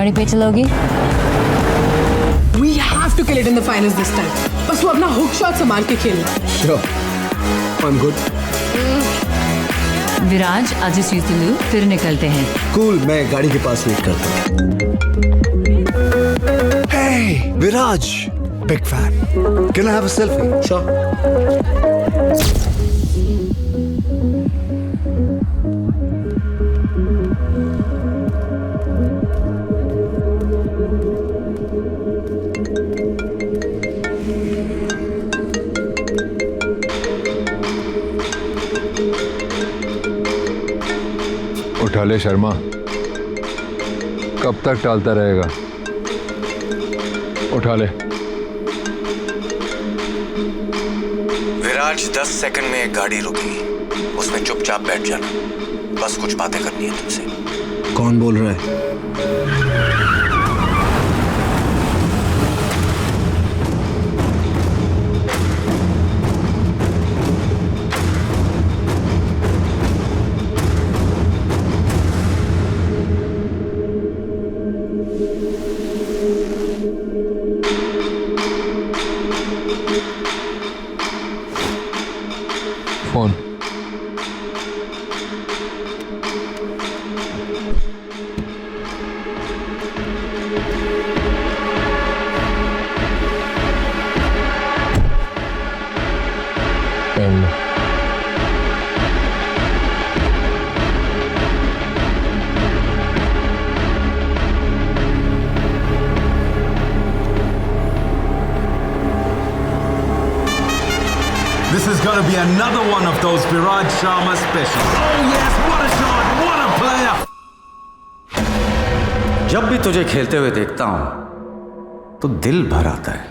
Money पे चलोगी? We have to kill it in the finals this time. बस तू अपना हुक शॉट संभाल के खेल. Sure. I'm good. विराज, आज इस यूज़ फिर निकलते हैं. Cool, मैं गाड़ी के पास वेट करता हूँ. Hey, Viraj, big fan. Can I have a selfie? Sure. उठा ले शर्मा, कब तक टालता रहेगा? उठा ले. विराज 10 सेकंड में एक गाड़ी रुकेगी, उसमें चुपचाप बैठ जाना. बस कुछ बातें करनी है तुमसे. कौन बोल रहा है? Phone. Pen. This is going to be another one of those Viraj Sharma specials. Oh yes, what a shot, what a player! जब भी तुझे खेलते हुए देखता हूं तो दिल भर आता है,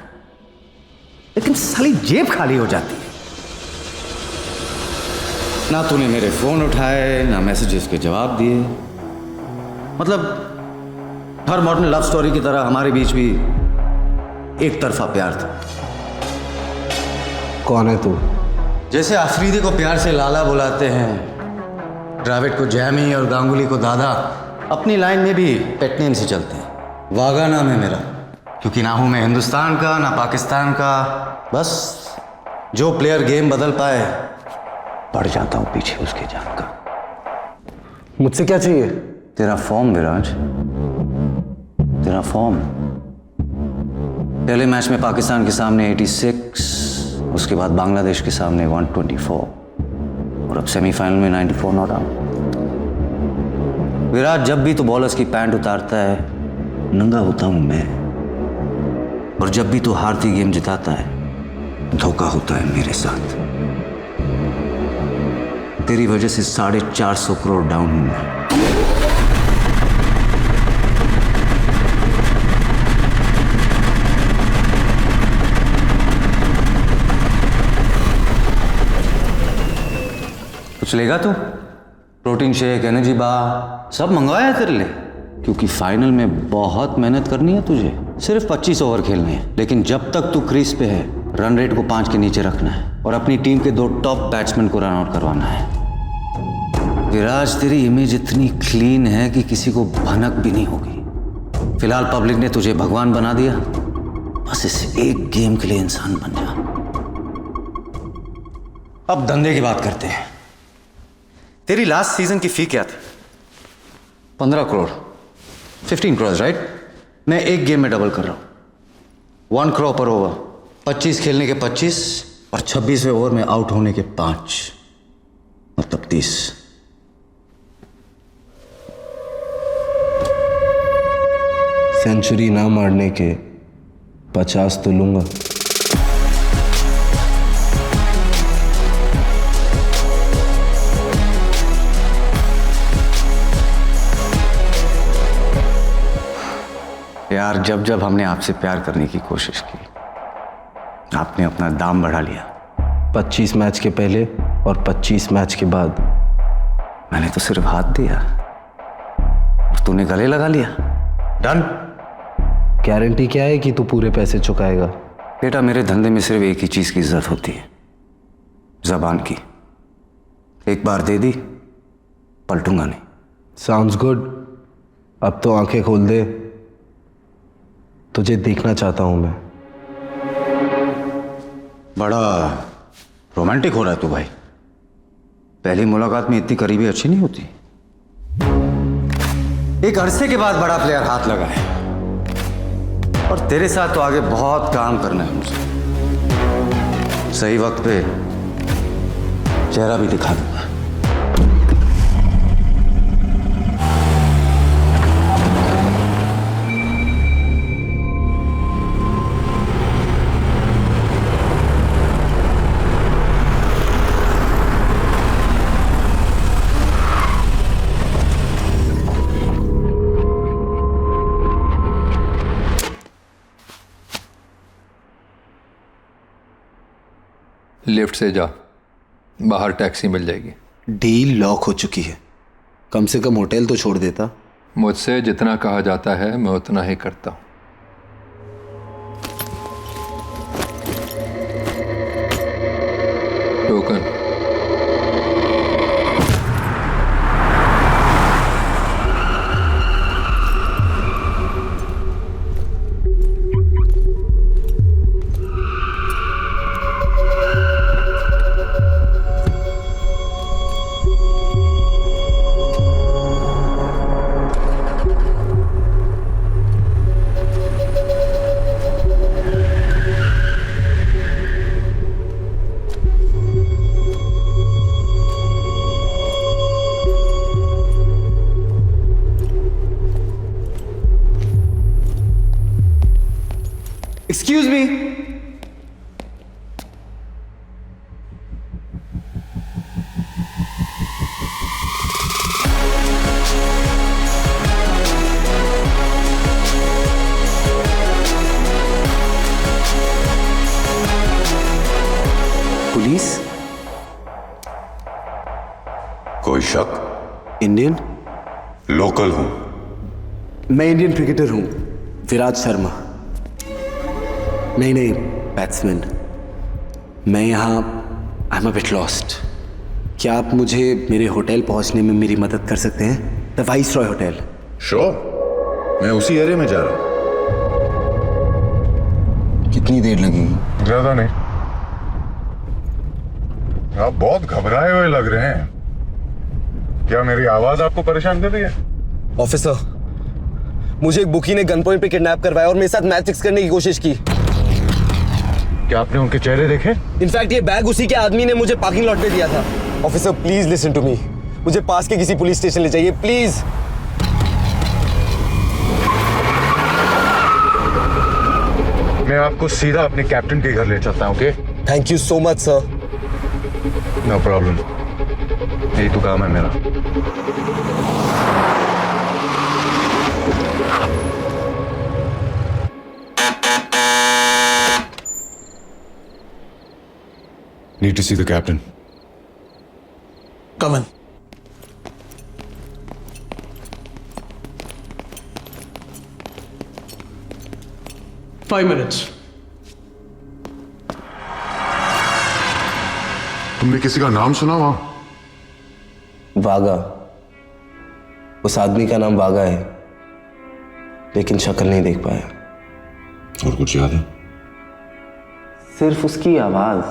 लेकिन साली जेब खाली हो जाती है. ना तूने मेरे फोन उठाए, ना मैसेजेस के जवाब दिए. मतलब हर मॉडर्न लव स्टोरी की तरह हमारे बीच भी एक तरफा प्यार था. कौन है तू? जैसे आफरीदी को प्यार से लाला बुलाते हैं, द्रविड़ को जैमी और गांगुली को दादा, अपनी लाइन में भी पेट नेम से चलते हैं. वागा नाम है मेरा, क्योंकि ना हूं मैं हिंदुस्तान का ना पाकिस्तान का. बस जो प्लेयर गेम बदल पाए, पड़ जाता हूं पीछे उसके जान का. मुझसे क्या चाहिए? तेरा फॉर्म विराज, तेरा फॉर्म. पहले मैच में पाकिस्तान के सामने 86, उसके बाद बांग्लादेश के सामने 124 और अब सेमीफाइनल में 94 नॉट आउट. विराट, जब भी तू बॉलर्स की पैंट उतारता है, नंगा होता हूं मैं. और जब भी तू हारती गेम जिताता है, धोखा होता है मेरे साथ. तेरी वजह से 450 करोड़ डाउन हूं मैं. कुछ लेगा तू? प्रोटीन शेक, एनर्जी बार सब मंगवाया तेरे लिए, क्योंकि फाइनल में बहुत मेहनत करनी है तुझे. सिर्फ 25 ओवर खेलने हैं, लेकिन जब तक तू क्रीज पे है, रन रेट को 5 के नीचे रखना है और अपनी टीम के 2 टॉप बैट्समैन को रन आउट करवाना है. विराज, तेरी इमेज इतनी क्लीन है कि किसी को भनक भी नहीं होगी. फिलहाल पब्लिक ने तुझे भगवान बना दिया, बस इस एक गेम के लिए इंसान बन जा. अब धंधे की बात करते हैं. तेरी लास्ट सीजन की फी क्या थी? 15 करोड़. 15 करोड़, राइट? मैं एक गेम में डबल कर रहा हूं. 1 करोड़ पर ओवर. 25 खेलने के 25 और 26वें ओवर में आउट होने के 5, मतलब 30. सेंचुरी ना मारने के 50 तो लूंगा. यार, जब जब हमने आपसे प्यार करने की कोशिश की, आपने अपना दाम बढ़ा लिया. 25 मैच के पहले और 25 मैच के बाद. मैंने तो सिर्फ हाथ दिया और तूने गले लगा लिया. डन. गारंटी क्या है कि तू पूरे पैसे चुकाएगा? बेटा, मेरे धंधे में सिर्फ एक ही चीज की इज्जत होती है, जबान की. एक बार दे दी, पलटूंगा नहीं. Sounds good. अब तो आंखें खोल दे. तुझे देखना चाहता हूं मैं। बड़ा रोमांटिक हो रहा है तू भाई। पहली मुलाकात में इतनी करीबी अच्छी नहीं होती। एक अरसे के बाद बड़ा प्लेयर हाथ लगा है और तेरे साथ तो आगे बहुत काम करना है मुझे। सही वक्त पे चेहरा भी दिखा दूंगा। लिफ्ट से जा, बाहर टैक्सी मिल जाएगी। डील लॉक हो चुकी है। कम से कम होटल तो छोड़ देता। मुझसे जितना कहा जाता है मैं उतना ही करता हूं। टोकन। Excuse me. पुलिस? कोई शक? इंडियन? लोकल हूं। मैं इंडियन क्रिकेटर हूं, विराट शर्मा। नहीं, बैट्समैन। मैं यहाँ I am a bit lost. क्या आप मुझे मेरे होटल पहुंचने में मेरी मदद कर सकते हैं? The viceroy hotel. श्योर, मैं उसी एरिया में जा रहा हूं। कितनी देर लगेगी? ज्यादा नहीं। आप बहुत घबराए हुए लग रहे हैं। क्या मेरी आवाज आपको परेशान कर रही है? ऑफिसर, मुझे एक बुकी ने गन पॉइंट पे किडनैप करवाया और मेरे साथ मैच फिक्स करने की कोशिश की। क्या आपने उनके चेहरे देखे? इनफैक्ट ये बैग उसी के आदमी ने मुझे पार्किंग लॉट पे दिया था। Officer please listen to me. मुझे पास के किसी पुलिस स्टेशन ले जाइए प्लीज। मैं आपको सीधा अपने कैप्टन के घर ले चलता हूं। Okay? Thank you so much sir. No problem, यही तो काम है मेरा। Need to see the captain. Come in. Five minutes. तुमने किसी का नाम सुना वहां? वागा। उस आदमी का नाम वागा है, लेकिन शक्ल नहीं देख पाया। और कुछ याद है? सिर्फ उसकी आवाज।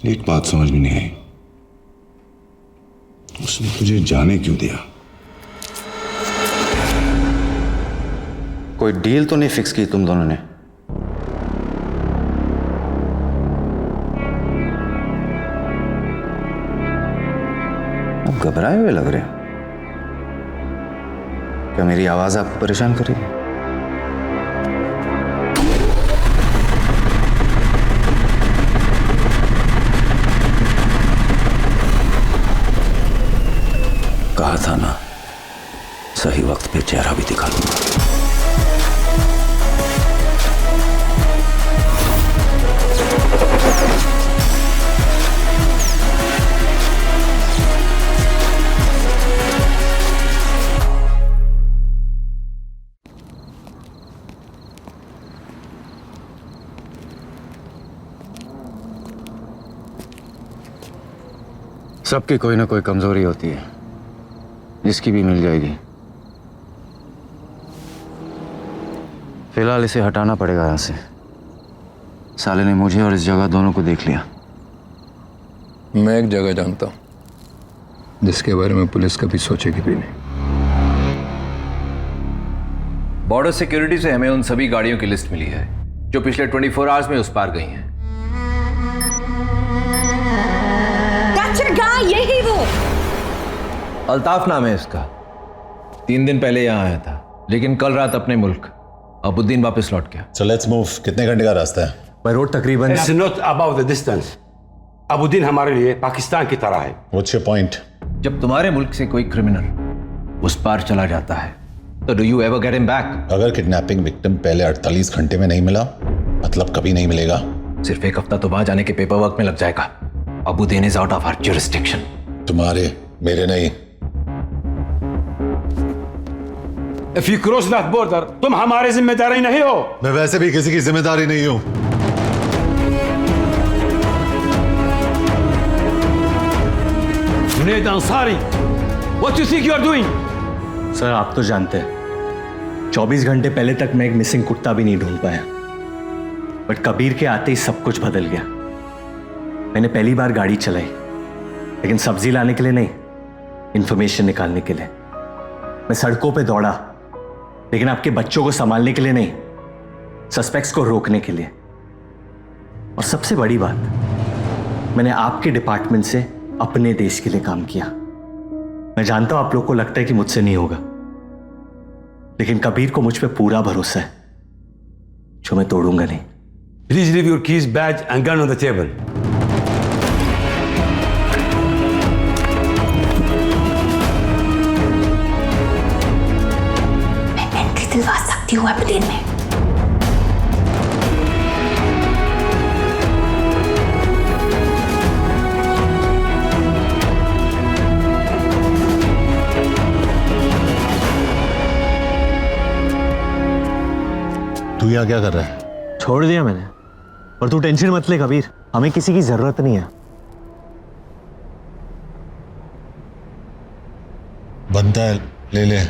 एक बात समझ में नहीं आई, उसने तुझे जाने क्यों दिया? कोई डील तो नहीं फिक्स की तुम दोनों ने? अब घबराए हुए लग रहे हो। क्या मेरी आवाज आपको परेशान कर रही है? कहा था ना, सही वक्त पे चेहरा भी दिखा दूंगा। सबकी कोई ना कोई कमजोरी होती है, जिसकी भी मिल जाएगी। फिलहाल इसे हटाना पड़ेगा यहाँ से। साले ने मुझे और इस जगह दोनों को देख लिया। मैं एक जगह जानता हूँ जिसके बारे में पुलिस कभी सोचेगी भी नहीं। बॉर्डर सिक्योरिटी से हमें उन सभी गाड़ियों की लिस्ट मिली है जो पिछले 24 आवर्स में उस पार गई हैं। यही वो अल्ताफ नाम है इसका। 3 दिन पहले यहाँ आया था, लेकिन कल रात अपने मुल्क अबुद्दीन वापस लौट गया। So let's move. कितने घंटे का रास्ता है? बाय रोड तकरीबन। It's not about the distance. अबुद्दीन हमारे लिए पाकिस्तान की तरह है। What's your point? जब तुम्हारे मुल्क से कोई क्रिमिनल उस पार चला जाता है तो do you ever get him back? अगर किडनैपिंग विक्टिम पहले 48 घंटे में नहीं मिला, मतलब कभी नहीं मिलेगा। सिर्फ 1 हफ्ता तो वहां जाने के पेपर वर्क में लग जाएगा। Abuddin is out of our jurisdiction. तुम्हारे, मेरे नहीं। If you cross that border, तुम हमारे जिम्मेदारी नहीं हो। मैं वैसे भी किसी की जिम्मेदारी नहीं हूं। Junaid Ansari, what you think you are doing? Sir आप तो जानते हैं 24 घंटे पहले तक मैं एक मिसिंग कुत्ता भी नहीं ढूंढ पाया, बट कबीर के आते ही सब कुछ बदल गया। मैंने पहली बार गाड़ी चलाई, लेकिन सब्जी लाने के लिए नहीं, इंफॉर्मेशन निकालने के लिए। मैं सड़कों पे दौड़ा, लेकिन आपके बच्चों को संभालने के लिए नहीं, सस्पेक्ट्स को रोकने के लिए। और सबसे बड़ी बात, मैंने आपके डिपार्टमेंट से अपने देश के लिए काम किया। मैं जानता हूं आप लोग को लगता है कि मुझसे नहीं होगा, लेकिन कबीर को मुझ पे पूरा भरोसा है, जो मैं तोड़ूंगा नहीं। Please leave your keys, badge and gun on the table. दिलवा सकती हूँ अबुद्दीन में। तू यहाँ क्या कर रहा है? छोड़ दिया मैंने, और तू टेंशन मत ले कबीर, हमें किसी की जरूरत नहीं है। बनता है ले ले।